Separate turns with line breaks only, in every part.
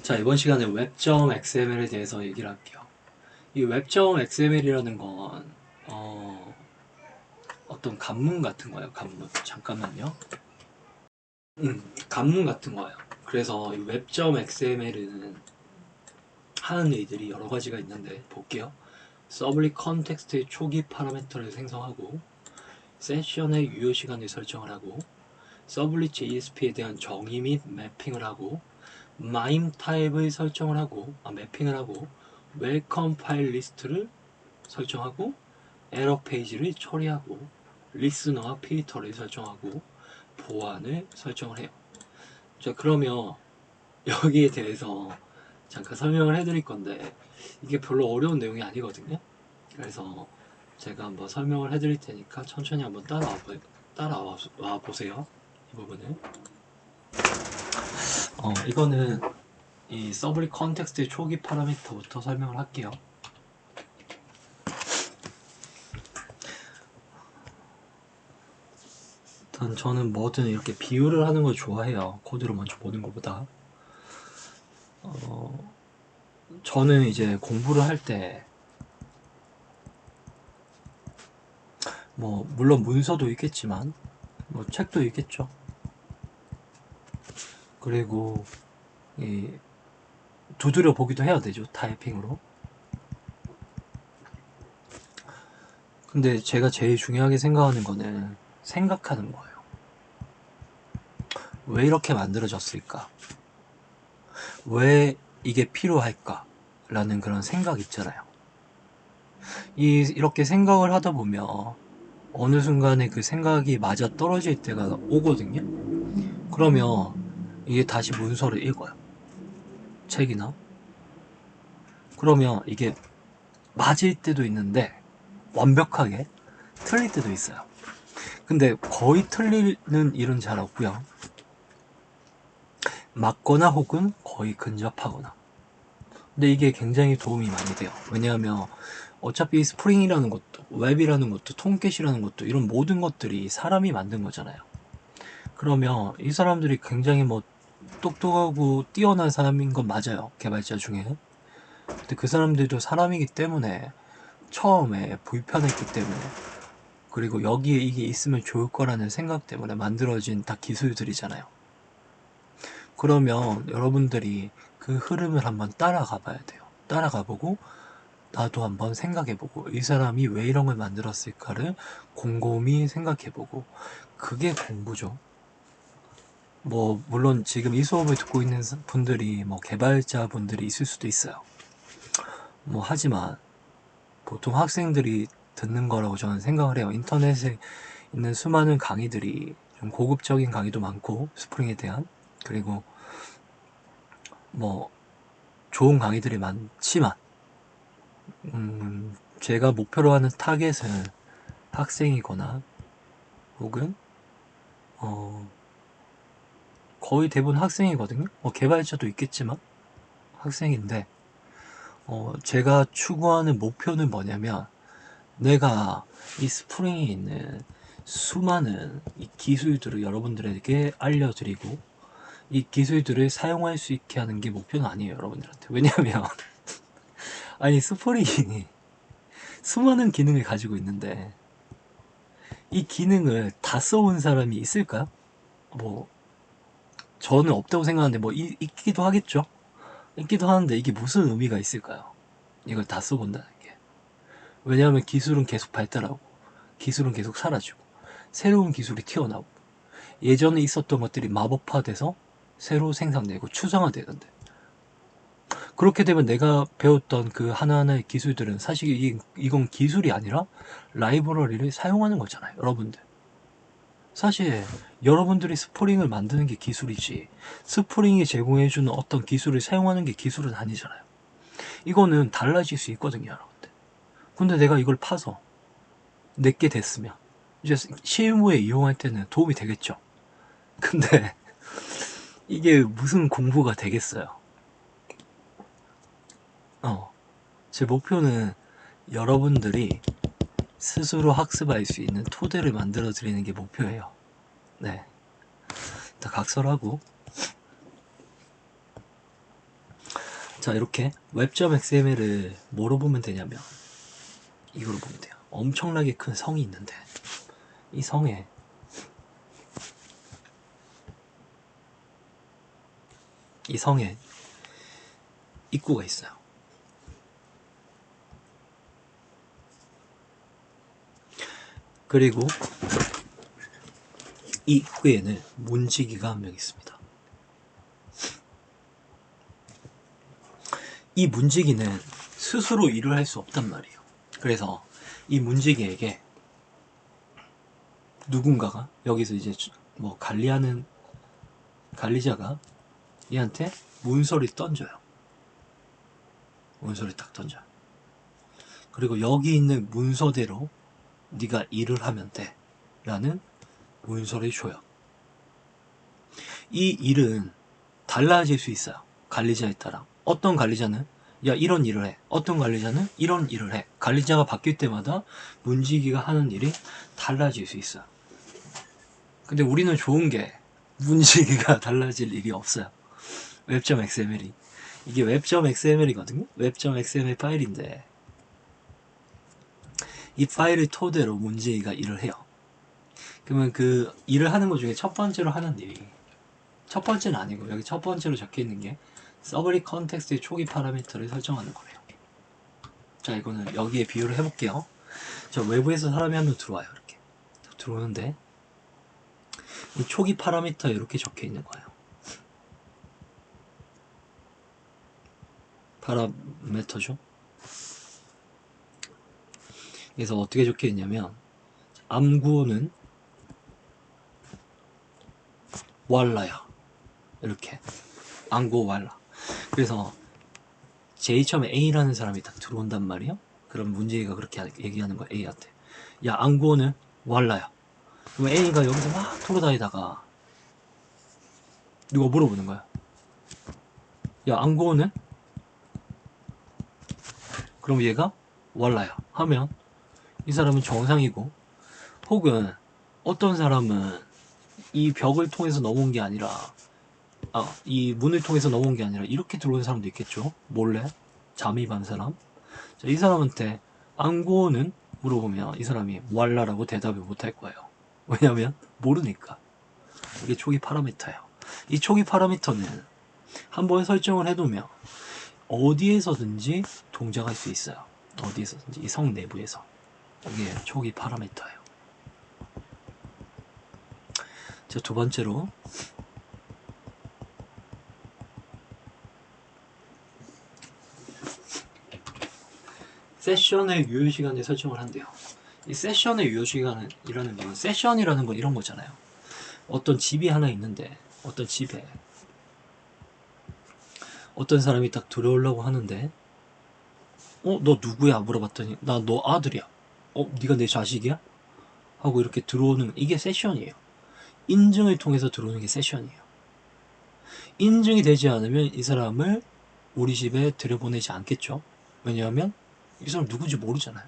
자, 이번 시간에 웹.xml에 대해서 얘기를 할게요. 이 웹.xml이라는 건 어떤 관문 같은 거예요. 관문. 잠깐만요. 관문 같은 거예요. 그래서 이 웹.xml은 하는 일들이 여러 가지가 있는데 볼게요. 서블릿 컨텍스트의 초기 파라미터를 생성하고 세션의 유효 시간을 설정을 하고 서블릿 JSP에 대한 정의 및 매핑을 하고 마임 타입을 설정을 하고 매핑을 하고 웰컴 파일 리스트를 설정하고 에러 페이지를 처리하고 리스너와 필터를 설정하고 보안을 설정을 해요. 자, 그러면 여기에 대해서 잠깐 설명을 해드릴 건데 이게 별로 어려운 내용이 아니거든요. 그래서 제가 한번 설명을 해드릴 테니까 천천히 한번 따라와 보세요. 이 부분을. 이거는 이 서브릿 컨텍스트의 초기 파라미터부터 설명을 할게요. 일단 저는 뭐든 이렇게 비유를 하는 걸 좋아해요. 코드를 먼저 보는 것보다. 저는 이제 공부를 할 때 뭐 물론 문서도 있겠지만 뭐 책도 있겠죠. 그리고 이 두드려 보기도 해야 되죠. 타이핑으로. 근데 제가 제일 중요하게 생각하는 거는 생각하는 거예요. 왜 이렇게 만들어졌을까? 왜 이게 필요할까? 라는 그런 생각 있잖아요. 이렇게 생각을 하다 보면 어느 순간에 그 생각이 맞아 떨어질 때가 오거든요. 그러면 이게 다시 문서를 읽어요. 책이나. 그러면 이게 맞을 때도 있는데 완벽하게 틀릴 때도 있어요. 근데 거의 틀리는 일은 잘 없고요. 맞거나 혹은 거의 근접하거나. 근데 이게 굉장히 도움이 많이 돼요. 왜냐하면 어차피 스프링이라는 것도 웹이라는 것도 톰캣이라는 것도 이런 모든 것들이 사람이 만든 거잖아요. 그러면 이 사람들이 굉장히 뭐 똑똑하고 뛰어난 사람인 건 맞아요. 개발자 중에. 근데 그 사람들도 사람이기 때문에 처음에 불편했기 때문에 그리고 여기에 이게 있으면 좋을 거라는 생각 때문에 만들어진 다 기술들이잖아요. 그러면 여러분들이 그 흐름을 한번 따라가 봐야 돼요. 따라가 보고 나도 한번 생각해보고 이 사람이 왜 이런 걸 만들었을까를 곰곰이 생각해보고 그게 공부죠. 뭐 물론 지금 이 수업을 듣고 있는 분들이 뭐 개발자 분들이 있을 수도 있어요. 뭐 하지만 보통 학생들이 듣는 거라고 저는 생각을 해요. 인터넷에 있는 수많은 강의들이 좀 고급적인 강의도 많고 스프링에 대한 그리고 뭐 좋은 강의들이 많지만 제가 목표로 하는 타겟은 학생이거나 혹은 거의 대부분 학생이거든요. 개발자도 있겠지만 학생인데 제가 추구하는 목표는 뭐냐면 내가 이 스프링에 있는 수많은 이 기술들을 여러분들에게 알려드리고 이 기술들을 사용할 수 있게 하는 게 목표는 아니에요, 여러분들한테. 왜냐하면 아니 스프링이 수많은 기능을 가지고 있는데 이 기능을 다 써온 사람이 있을까요? 뭐 저는 없다고 생각하는데 뭐 있기도 하겠죠. 있기도 하는데 이게 무슨 의미가 있을까요? 이걸 다 써본다는 게. 왜냐하면 기술은 계속 발달하고 기술은 계속 사라지고 새로운 기술이 튀어나오고 예전에 있었던 것들이 마법화돼서 새로 생산되고 추상화되는데 그렇게 되면 내가 배웠던 그 하나하나의 기술들은 사실 이건 기술이 아니라 라이브러리를 사용하는 거잖아요, 여러분들. 사실 여러분들이 스프링을 만드는 게 기술이지 스프링이 제공해주는 어떤 기술을 사용하는 게 기술은 아니잖아요. 이거는 달라질 수 있거든요, 여러분들. 근데 내가 이걸 파서 내게 됐으면 이제 실무에 이용할 때는 도움이 되겠죠. 근데 이게 무슨 공부가 되겠어요. 제 목표는 여러분들이 스스로 학습할 수 있는 토대를 만들어 드리는 게 목표예요. 네. 일단 각설하고 자, 이렇게 web.xml을 뭐로 보면 되냐면 이걸로 보면 돼요. 엄청나게 큰 성이 있는데 이 성에 입구가 있어요. 그리고 이 입구에는 문지기가 한 명 있습니다. 이 문지기는 스스로 일을 할 수 없단 말이에요. 그래서 이 문지기에게 누군가가 여기서 이제 뭐 관리자가 얘한테 문서를 던져요. 문서를 딱 던져요. 그리고 여기 있는 문서대로 네가 일을 하면 돼 라는 문서를 줘요. 이 일은 달라질 수 있어요. 관리자에 따라. 어떤 관리자는 야 이런 일을 해. 어떤 관리자는 이런 일을 해. 관리자가 바뀔 때마다 문지기가 하는 일이 달라질 수 있어요. 근데 우리는 좋은 게 문지기가 달라질 일이 없어요. web.xml이 이게 web.xml이거든요. web.xml 파일인데 이 파일을 토대로 문지기가 일을 해요. 그러면 그 일을 하는 것 중에 첫 번째로 하는 일이, 첫 번째는 아니고 여기 첫 번째로 적혀 있는 게 서브릿 컨텍스트의 초기 파라미터를 설정하는 거래요. 자, 이거는 여기에 비유를 해볼게요. 저 외부에서 사람이 한 명 들어와요. 이렇게 들어오는데 이 초기 파라미터에 이렇게 적혀 있는 거예요. 파라미터죠. 그래서 어떻게 적혀 있냐면 암구호는 왈라야. 이렇게 암구호 왈라. 그래서 제일 처음에 A라는 사람이 딱 들어온단 말이에요. 그럼 문제가 그렇게 얘기하는 거야. A한테. 야, 암구호는 왈라야. 그럼 A가 여기서 막 돌아다니다가 누가 물어보는 거야. 야, 암구호는? 그럼 얘가 왈라야 하면 이 사람은 정상이고, 혹은 어떤 사람은 이 벽을 통해서 넘어온 게 아니라 이 문을 통해서 넘어온 게 아니라 이렇게 들어온 사람도 있겠죠. 몰래 잠입한 사람. 자, 이 사람한테 안고는 물어보면 이 사람이 왈라라고 대답을 못할 거예요. 왜냐면 모르니까. 이게 초기 파라미터예요. 이 초기 파라미터는 한번 설정을 해두면 어디에서든지 동작할 수 있어요. 어디에서든지 이 성 내부에서. 이게 초기 파라미터예요. 자, 두 번째로 세션의 유효시간을 설정을 한대요. 이 세션의 유효시간이라는 건, 세션이라는 건 이런 거잖아요. 어떤 집이 하나 있는데 어떤 집에 어떤 사람이 딱 들어오려고 하는데 너 누구야? 물어봤더니 나 너 아들이야. 네가 내 자식이야? 하고 이렇게 들어오는, 이게 세션이에요. 인증을 통해서 들어오는 게 세션이에요. 인증이 되지 않으면 이 사람을 우리 집에 들여보내지 않겠죠. 왜냐하면 이 사람 누군지 모르잖아요.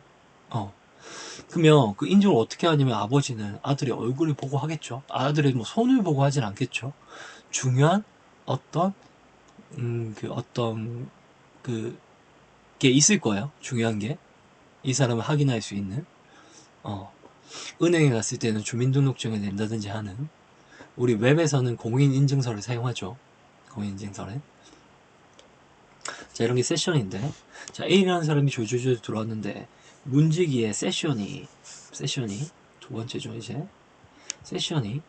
그러면 그 인증을 어떻게 하냐면 아버지는 아들의 얼굴을 보고 하겠죠. 아들의 뭐 손을 보고 하진 않겠죠. 중요한 어떤 게 있을 거예요. 중요한 게 이 사람을 확인할 수 있는. 은행에 갔을 때는 주민등록증을 낸다든지 하는, 우리 웹에서는 공인인증서를 사용하죠. 공인인증서를. 자, 이런 게 세션인데, 자, A라는 사람이 조조조 들어왔는데 문지기의 세션이 두 번째죠. 이제 세션이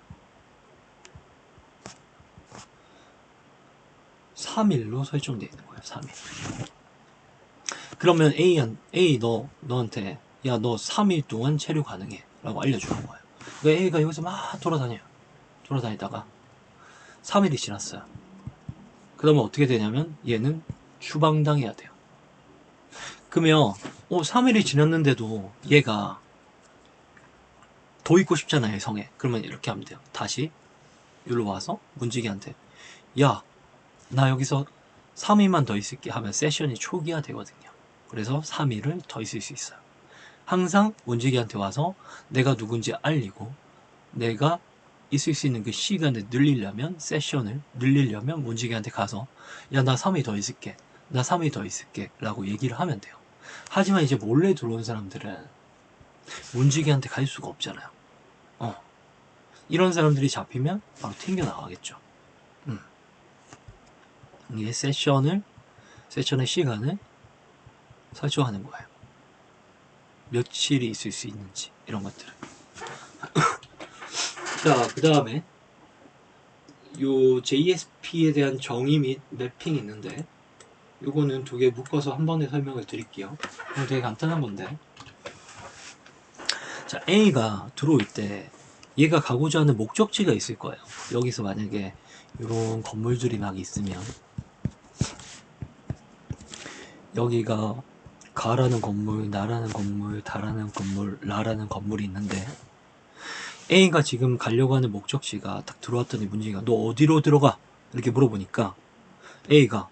3일로 설정되어 있는 거예요. 3일. 그러면 너한테 야, 너 3일 동안 체류 가능해 라고 알려주는 거예요. 그러니까 A가 여기서 막 돌아다니다가 3일이 지났어요. 그러면 어떻게 되냐면 얘는 추방당해야 돼요. 그러면 3일이 지났는데도 얘가 더 있고 싶잖아요, 성에. 그러면 이렇게 하면 돼요. 다시 여기로 와서 문지기한테 야, 나 여기서 3일만 더 있을게 하면 세션이 초기화 되거든요. 그래서 3일을 더 있을 수 있어요. 항상 문지기한테 와서 내가 누군지 알리고, 내가 있을 수 있는 그 시간을 늘리려면, 세션을 늘리려면 문지기한테 가서 야, 나 3일 더 있을게. 나 3일 더 있을게 라고 얘기를 하면 돼요. 하지만 이제 몰래 들어온 사람들은 문지기한테 갈 수가 없잖아요. 이런 사람들이 잡히면 바로 튕겨나가겠죠. 이게 세션의 시간을 설정하는 거예요. 며칠이 있을 수 있는지 이런 것들을. 자, 그 다음에 요 JSP에 대한 정의 및 매핑이 있는데 요거는 두 개 묶어서 한 번에 설명을 드릴게요. 되게 간단한 건데, 자, A가 들어올 때 얘가 가고자 하는 목적지가 있을 거예요. 여기서 만약에 이런 건물들이 막 있으면 여기가 가라는 건물, 나라는 건물, 다라는 건물, 라라는 건물이 있는데 A가 지금 가려고 하는 목적지가 딱 들어왔더니 문제가 너 어디로 들어가? 이렇게 물어보니까 A가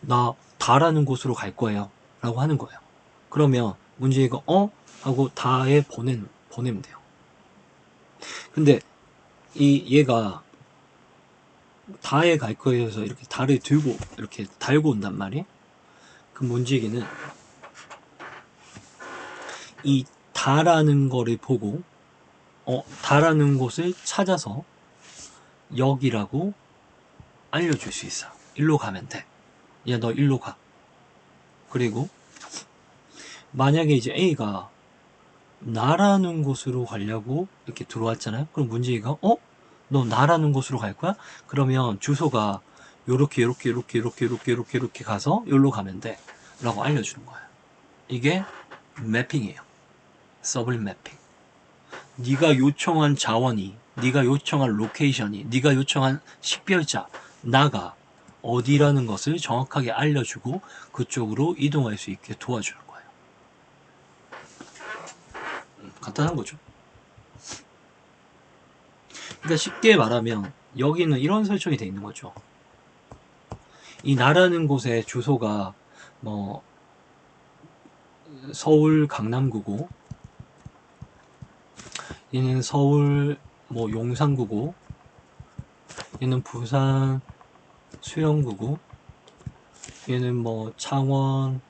나 다라는 곳으로 갈 거예요 라고 하는 거예요. 그러면 문제가 하고 다에 보내면 돼요. 근데 얘가 다에 갈 거예요 해서 이렇게 다를 들고 이렇게 달고 온단 말이에요. 그 문제기는 이 다라는 거를 보고 다라는 곳을 찾아서 여기라고 알려줄 수 있어. 일로 가면 돼. 야, 너 일로 가. 그리고 만약에 이제 A가 나라는 곳으로 가려고 이렇게 들어왔잖아요. 그럼 문제가 너 나라는 곳으로 갈 거야? 그러면 주소가 요렇게 가서 여기로 가면 돼 라고 알려주는 거야. 이게 매핑이에요. 서블 매핑. 네가 요청한 자원이, 네가 요청한 로케이션이, 네가 요청한 식별자, 나가 어디라는 것을 정확하게 알려주고 그쪽으로 이동할 수 있게 도와주는 거예요. 간단한 거죠. 그러니까 쉽게 말하면 여기는 이런 설정이 돼 있는 거죠. 이 나라는 곳의 주소가 뭐 서울 강남구고, 얘는 서울 뭐 용산구고, 얘는 부산 수영구고, 얘는 뭐 창원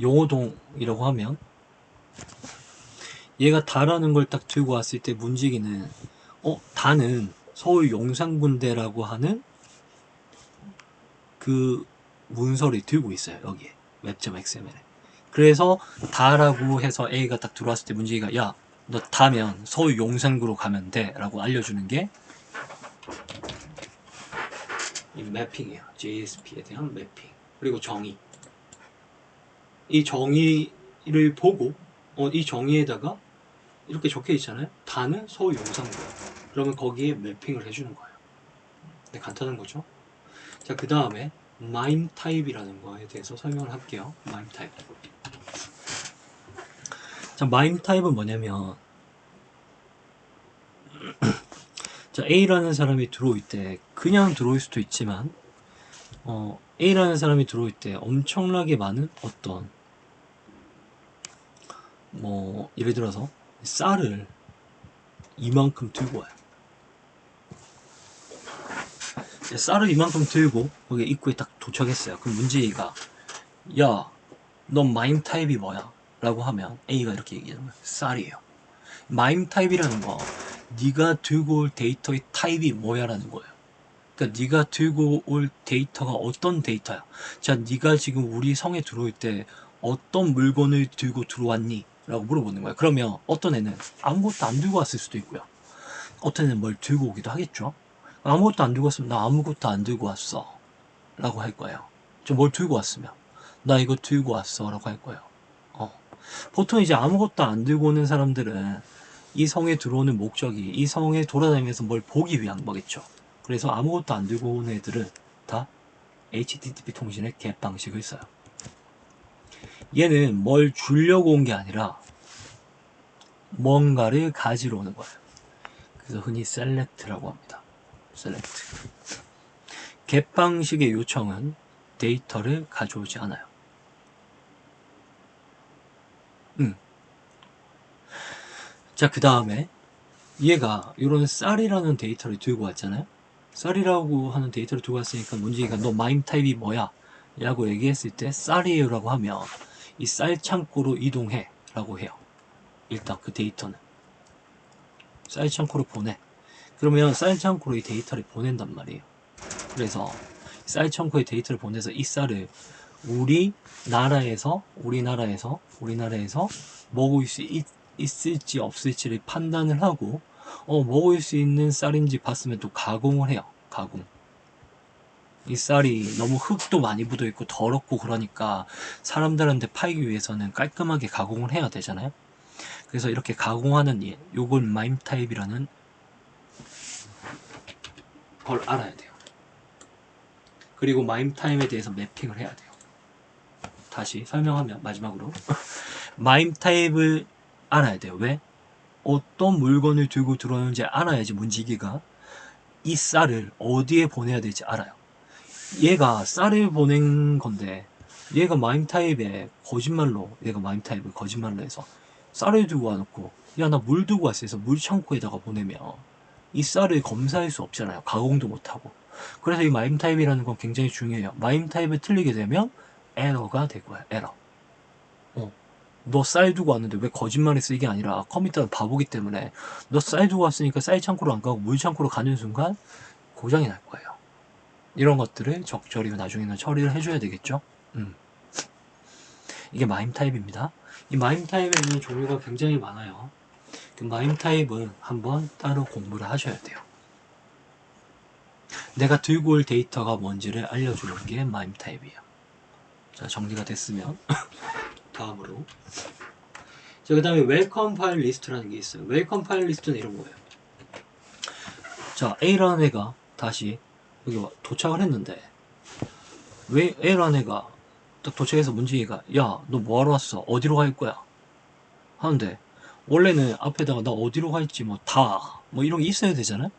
용호동이라고 하면 얘가 다라는 걸 딱 들고 왔을 때 문지기는 다는 서울 용산군대라고 하는 그 문서를 들고 있어요. 여기에 웹.xml에. 그래서 다라고 해서 A가 딱 들어왔을 때 문지기가 야, 너 다면 서울 용산구로 가면 돼 라고 알려주는 게 이 매핑이에요. JSP에 대한 매핑. 그리고 정의. 이 정의를 보고 이 정의에다가 이렇게 적혀 있잖아요. 다는 서울 용산구야. 그러면 거기에 매핑을 해주는 거예요. 네, 간단한 거죠. 자, 그 다음에 MIME 타입이라는 거에 대해서 설명을 할게요. MIME 타입. 자, MIME 타입은 뭐냐면 자, A라는 사람이 들어올 때 그냥 들어올 수도 있지만 A라는 사람이 들어올 때 엄청나게 많은 어떤 뭐 예를 들어서 쌀을 이만큼 들고 와요. 쌀을 이만큼 들고 거기 입구에 딱 도착했어요. 그럼 문제가 야, 넌 마임 타입이 뭐야? 라고 하면 A가 이렇게 얘기하는 거야. 쌀이에요. 마임 타입이라는 거 네가 들고 올 데이터의 타입이 뭐야? 라는 거예요. 그러니까 네가 들고 올 데이터가 어떤 데이터야? 자, 네가 지금 우리 성에 들어올 때 어떤 물건을 들고 들어왔니? 라고 물어보는 거야. 그러면 어떤 애는 아무것도 안 들고 왔을 수도 있고요. 어떤 애는 뭘 들고 오기도 하겠죠. 아무것도 안 들고 왔으면 나 아무것도 안 들고 왔어 라고 할 거예요. 저 뭘 들고 왔으면 나 이거 들고 왔어 라고 할 거예요. 보통 이제 아무것도 안 들고 오는 사람들은 이 성에 들어오는 목적이 이 성에 돌아다니면서 뭘 보기 위한 거겠죠. 그래서 아무것도 안 들고 온 애들은 다 HTTP 통신의 겟 방식을 써요. 얘는 뭘 주려고 온 게 아니라 뭔가를 가지러 오는 거예요. 그래서 흔히 select라고 합니다. select. 겟 방식의 요청은 데이터를 가져오지 않아요. 자, 그 다음에 얘가 이런 쌀이라는 데이터를 들고 왔잖아요. 쌀이라고 하는 데이터를 들고 왔으니까 문제가 너 마임 타입이 뭐야? 라고 얘기했을 때 쌀이에요 라고 하면 이 쌀 창고로 이동해 라고 해요. 일단 그 데이터는 쌀 창고로 보내. 그러면 쌀 창고로 이 데이터를 보낸단 말이에요. 그래서 쌀 창고에 데이터를 보내서 이 쌀을 우리나라에서 먹을 수 있을지 없을지를 판단을 하고 먹을 수 있는 쌀인지 봤으면 또 가공을 해요. 가공. 이 쌀이 너무 흙도 많이 묻어 있고 더럽고 그러니까 사람들한테 팔기 위해서는 깔끔하게 가공을 해야 되잖아요. 그래서 이렇게 가공하는 일, 요걸 마임 타입이라는 걸 알아야 돼요. 그리고 마임 타입에 대해서 매핑을 해야 돼요. 다시 설명하면 마지막으로 마임 타입을 알아야 돼요. 왜? 어떤 물건을 들고 들어오는지 알아야지 문지기가 이 쌀을 어디에 보내야 될지 알아요. 얘가 쌀을 보낸 건데 얘가 마임 타입에 얘가 마임 타입을 거짓말로 해서 쌀을 두고 와놓고 야 나 물 두고 왔어 해서 물 창고에다가 보내면 이 쌀을 검사할 수 없잖아요. 가공도 못하고. 그래서 이 마임 타입이라는 건 굉장히 중요해요. 마임 타입을 틀리게 되면 에러가 될 거야. 에러. 너 쌀 두고 왔는데 왜 거짓말했어? 이게 아니라 컴퓨터는 바보기 때문에 너 쌀 두고 왔으니까 쌀 창고로 안 가고 물 창고로 가는 순간 고장이 날 거예요. 이런 것들을 적절히 나중에는 처리를 해줘야 되겠죠. 이게 마임 타입입니다. 이 마임 타입에는 종류가 굉장히 많아요. 그 마임 타입은 한번 따로 공부를 하셔야 돼요. 내가 들고 올 데이터가 뭔지를 알려주는 게 마임 타입이에요. 자, 정리가 됐으면 다음으로 자, 그 다음에 웰컴 파일 리스트라는 게 있어요. 웰컴 파일 리스트는 이런 거예요. 자, A라는 애가 다시 여기 도착을 했는데 왜 A라는 애가 딱 도착해서 문지기가 야, 너 뭐하러 왔어? 어디로 갈 거야? 하는데 원래는 앞에다가 나 어디로 갈지 뭐 이런 게 있어야 되잖아요.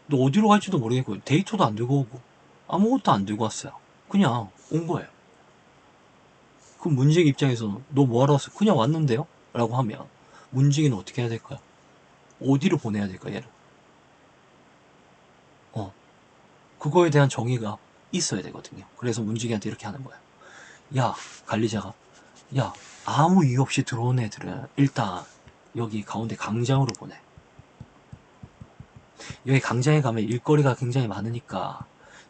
너 어디로 갈지도 모르겠고 데이터도 안 들고 오고 아무것도 안 들고 왔어요. 그냥 온 거예요. 그럼 문지기 입장에서는 너 뭐하러 왔어? 그냥 왔는데요? 라고 하면 문지기는 어떻게 해야 될까요? 어디로 보내야 될까요? 얘를 그거에 대한 정의가 있어야 되거든요. 그래서 문지기한테 이렇게 하는 거예요. 야, 관리자가 야, 아무 이유 없이 들어온 애들은 일단 여기 가운데 강장으로 보내. 여기 강장에 가면 일거리가 굉장히 많으니까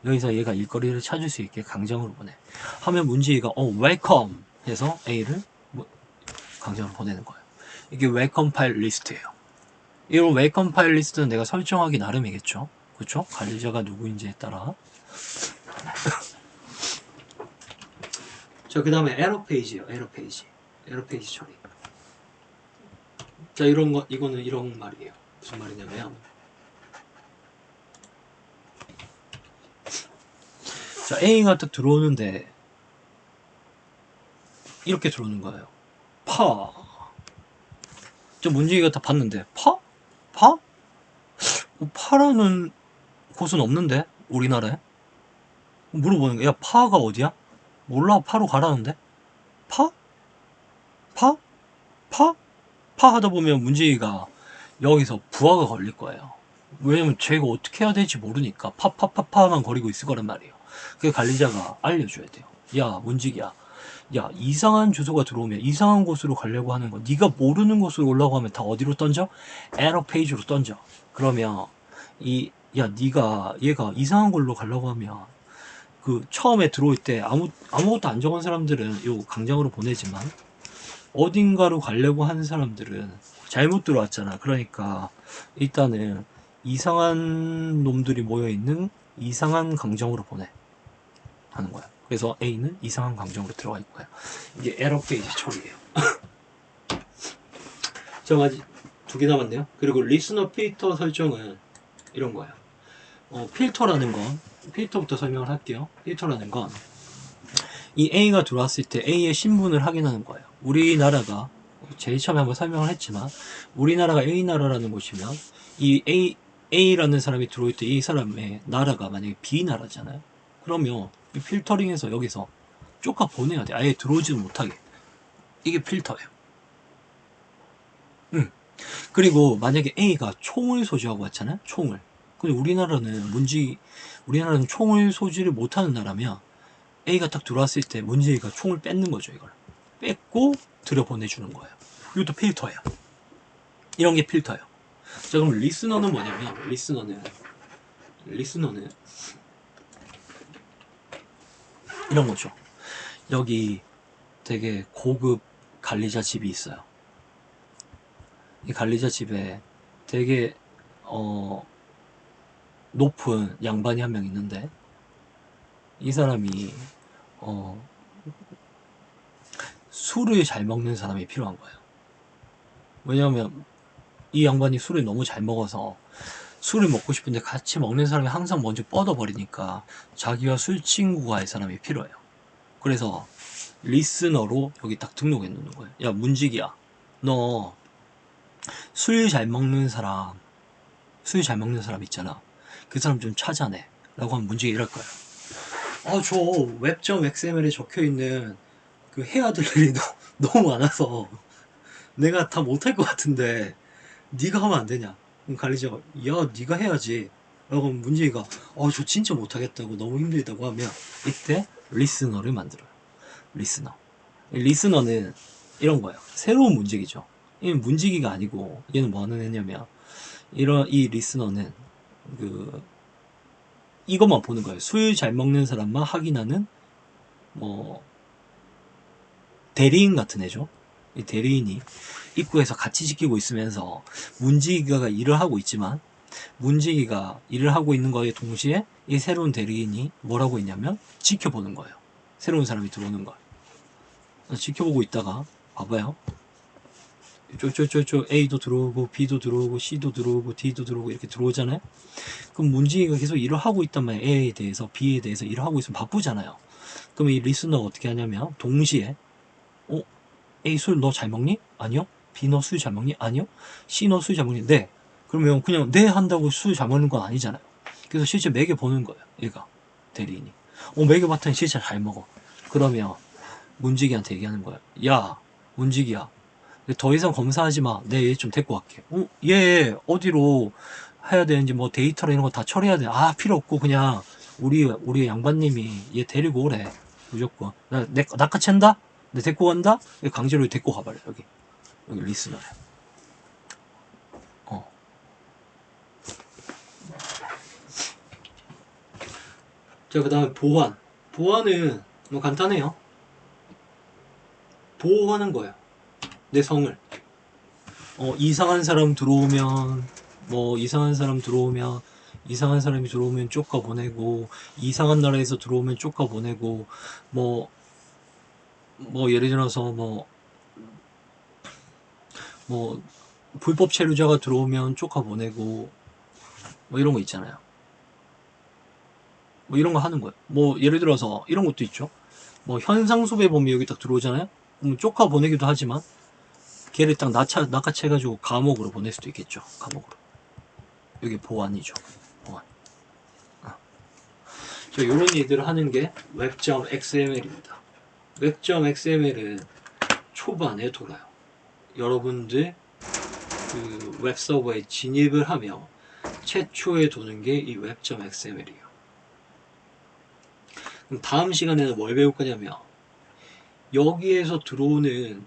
여기서 얘가 일거리를 찾을 수 있게 강장으로 보내. 하면 문지기가 웰컴 해서 A를 강장으로 보내는 거예요. 이게 웰컴 파일 리스트예요. 이런 웰컴 파일 리스트는 내가 설정하기 나름이겠죠. 그렇죠? 관리자가 누구인지에 따라. 자, 그 다음에 에러 페이지예요. 에러 페이지. 에러 페이지 처리. 자, 이거는 이런 말이에요. 무슨 말이냐면 자, A가 딱 들어오는데 이렇게 들어오는 거예요. 저 문지기가 다 봤는데 파? 파라는 곳은 없는데 우리나라에? 물어보는 거야. 야, 파가 어디야? 몰라. 파로 가라는데? 파? 파? 파? 파 하다 보면 문지기가 여기서 부하가 걸릴 거예요. 왜냐면 제가 어떻게 해야 될지 모르니까 파만 거리고 있을 거란 말이에요. 그 관리자가 알려줘야 돼요. 야, 문지기야. 야, 이상한 주소가 들어오면 이상한 곳으로 가려고 하는 거. 네가 모르는 곳으로 올라고 하면 다 어디로 던져? 에러 페이지로 던져. 그러면 얘가 이상한 걸로 가려고 하면 그 처음에 들어올 때 아무것도 안 적은 사람들은 요 강장으로 보내지만 어딘가로 가려고 하는 사람들은 잘못 들어왔잖아. 그러니까 일단은 이상한 놈들이 모여있는 이상한 강정으로 보내 하는 거야. 그래서 A는 이상한 강정으로 들어가 있고요. 이게 에러 페이지 처리예요. 자, 아직 2개 남았네요. 그리고 리스너 필터 설정은 이런 거예요. 필터라는 건 필터부터 설명을 할게요. 필터라는 건 이 A가 들어왔을 때 A의 신분을 확인하는 거예요. 우리나라가 제일 처음에 한번 설명을 했지만 우리나라가 A나라라는 곳이면 이 A라는 사람이 들어올 때 이 사람의 나라가 만약에 B나라잖아요. 그러면 이 필터링해서 여기서 쫓아 보내야 돼. 아예 들어오지도 못하게. 이게 필터예요. 그리고 만약에 A가 총을 소지하고 왔잖아요. 총을. 근데 우리나라는 총을 소지를 못하는 나라면 A가 딱 들어왔을 때 문제가 총을 뺏는 거죠. 이걸 뺏고 들여보내주는 거예요. 이것도 필터예요. 이런 게 필터예요. 자, 그럼 리스너는 뭐냐면 리스너는 이런 거죠. 여기 되게 고급 관리자 집이 있어요. 이 관리자 집에 되게 높은 양반이 한 명 있는데, 이 사람이 술을 잘 먹는 사람이 필요한 거예요. 왜냐하면 이 양반이 술을 너무 잘 먹어서 술을 먹고 싶은데 같이 먹는 사람이 항상 먼저 뻗어버리니까 자기와 술 친구가 할 사람이 필요해요. 그래서 리스너로 여기 딱 등록해 놓는 거예요. 야, 문직이야, 너 술 잘 먹는 사람 있잖아. 그 사람 좀 찾아내 라고 하면 문직이 이럴 거예요. 저 웹.xml에 적혀있는 그 해야 될 일이 너무 많아서 내가 다 못할 것 같은데 네가 하면 안 되냐? 그럼 관리자가 야, 네가 해야지 라고 하면 문제가 저 진짜 못하겠다고, 너무 힘들다고 하면 이때 리스너를 만들어요. 리스너는 이런 거예요. 새로운 문제기죠. 얘는 문지기가 아니고 얘는 뭐 하는 애냐면, 이 리스너는 이것만 보는 거예요. 술 잘 먹는 사람만 확인하는 뭐 대리인 같은 애죠. 이 대리인이 입구에서 같이 지키고 있으면서 문지기가 일을 하고 있지만, 문지기가 일을 하고 있는 거에 동시에 이 새로운 대리인이 뭘 하고 있냐면 지켜보는 거예요. 새로운 사람이 들어오는 걸 지켜보고 있다가, 봐봐요. 저 A도 들어오고 B도 들어오고 C도 들어오고 D도 들어오고 이렇게 들어오잖아요. 그럼 문지기가 계속 일을 하고 있단 말이에요. A에 대해서 B에 대해서 일을 하고 있으면 바쁘잖아요. 그럼 이 리스너가 어떻게 하냐면 동시에 A 술 너 잘 먹니? 아니요. B 너 술 잘 먹니? 아니요. C 너 술 잘 먹니? 네. 그러면 그냥 네 한다고 술 잘 먹는 건 아니잖아요. 그래서 실제 매겨보는 거예요. 얘가 대리인이 매겨봤더니 진짜 잘 먹어. 그러면 문지기한테 얘기하는 거예요. 야, 문지기야, 더 이상 검사하지 마. 내 얘 좀 데리고 갈게. 얘 어디로 해야 되는지 뭐 데이터나 이런 거 다 처리해야 돼. 필요 없고 그냥 우리 양반님이 얘 데리고 오래. 무조건. 낚아챈다? 내 데리고 간다? 강제로 데리고 가버려. 여기 리스너야. 자, 그 다음에 보완. 보완은 뭐 간단해요. 보호하는 거야. 내 성을. 이상한 사람이 들어오면 쫓아보내고, 이상한 나라에서 들어오면 쫓아보내고, 예를 들어서 불법 체류자가 들어오면 쫓아보내고, 이런 거 있잖아요. 이런 거 하는 거예요. 예를 들어서 이런 것도 있죠. 현상수배범이 여기 딱 들어오잖아요. 그럼 쫓아보내기도 하지만 걔를 딱 낚아채가지고 감옥으로 보낼 수도 있겠죠. 감옥으로. 여기 보안이죠. 보안. 이런 일들을 하는 게 웹.xml입니다. 웹.xml은 초반에 돌아요. 여러분들 그 웹서버에 진입을 하며 최초에 도는 게 이 웹.xml이에요. 그럼 다음 시간에는 뭘 배울 거냐면, 여기에서 들어오는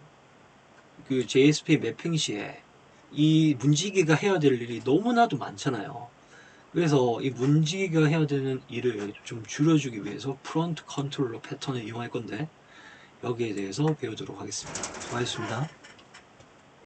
그 JSP 매핑 시에 이 문지기가 해야 될 일이 너무나도 많잖아요. 그래서 이 문지기가 해야 되는 일을 좀 줄여주기 위해서 프론트 컨트롤러 패턴을 이용할 건데, 여기에 대해서 배우도록 하겠습니다. 수고하셨습니다.